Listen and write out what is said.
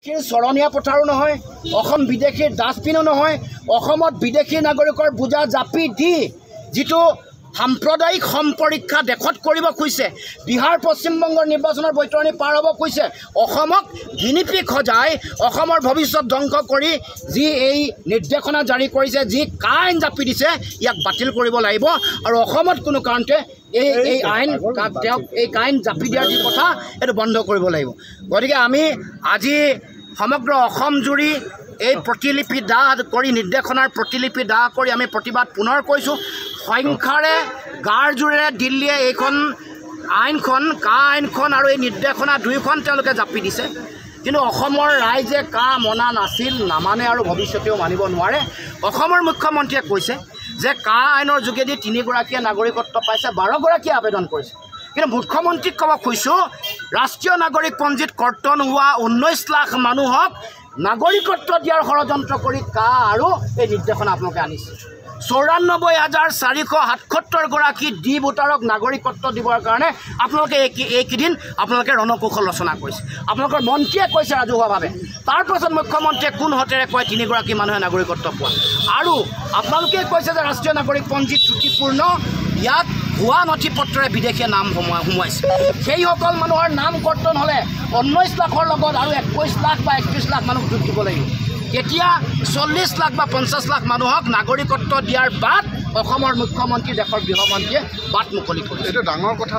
চৰণীয়া পথাৰো নহয়, অসম বিদেশীৰ ডাষ্টবিনো নহয়, অসমত বিদেশী নাগৰিকৰ বোজা জাপি দি যিটো সাম্প্ৰদায়িক সম্পৰীক্ষা দেশত কৰিব খুজিছে, বিহাৰ পশ্চিমবংগৰ নিৰ্বাচনৰ বৈতৰণি পাৰ হ'ব খুজিছে, অসমক গিনিপিগ সজাই অসমৰ ভৱিষ্যত ধ্বংস কৰি যি এই নিৰ্দেশনা জাৰি কৰিছে, যি আইন জাপি দিছে, ইয়াক বাতিল কৰিব লাগিব। আৰু অসমত কোনো কাৰণতে এই আইন জাপি দিয়াৰ যি কথা এইটো বন্ধ কৰিব লাগিব। গতিকে আমি আজি সমগ্ৰ অসম জুৰি এই প্ৰতিলিপি দাহ কৰি নিৰ্দেশনাৰ প্ৰতিলিপি দাহ কৰি আমি প্ৰতিবাদ পুনৰ কৰিছোঁ। সংখ্যাৰে গাৰ জোৰেৰে দিল্লীয়ে এইখন আইনখন আইনখন আৰু এই নিৰ্দেশনা দুয়োখন তেওঁলোকে জাপি দিছে, কিন্তু অসমৰ ৰাইজে মনা নাছিল, নামানে আৰু ভৱিষ্যতেও মানিব নোৱাৰে। অসমৰ মুখ্যমন্ত্ৰীয়ে কৈছে যে আইনৰ যোগেদি 3গৰাকীয়ে নাগৰিকত্ব পাইছে, 12গৰাকীয়ে আবেদন কৰিছে। কিন্তু মুখ্যমন্ত্ৰীক ক'ব খুজিছোঁ, ৰাষ্ট্ৰীয় নাগৰিক পঞ্জীত কৰ্তন হোৱা 19 লাখ মানুহক নাগৰিকত্ব দিয়াৰ ষড়যন্ত্ৰ কৰি আৰু এই নিৰ্দেশনা আপোনালোকে আনিছে। 94,477গৰাকী ডি ভোটাৰক নাগৰিকত্ব দিবৰ কাৰণে আপোনালোকে এইকেইদিন আপোনালোকে ৰণকৌশল ৰচনা কৰিছে। আপোনালোকৰ মন্ত্ৰীয়ে কৈছে ৰাজহুৱাভাৱে, তাৰপাছত মুখ্যমন্ত্ৰীয়ে কোন হতেৰে কয় 3গৰাকী মানুহে নাগৰিকত্ব পোৱা, আৰু আপোনালোকে কৈছে যে ৰাষ্ট্ৰীয় নাগৰিক পঞ্জীত ত্ৰুটিপূৰ্ণ, ইয়াত ভুৱা নথি পত্ৰৰে বিদেশীয়ে নাম সোমোৱাইছে। সেইসকল মানুহৰ নাম কৰ্তন হ'লে 19 লাখৰ লগত আৰু 21 লাখ বা 31 লাখ মানুহ যোগ দিব লাগিব। এতিয়া 40 লাখ বা 50 লাখ মানুহক নাগৰিকত্ব দিয়াৰ বাদ অসমৰ মুখ্যমন্ত্ৰী, দেশৰ গৃহমন্ত্ৰীয়ে বাট মুকলি কৰিছে। এইটো ডাঙৰ কথা।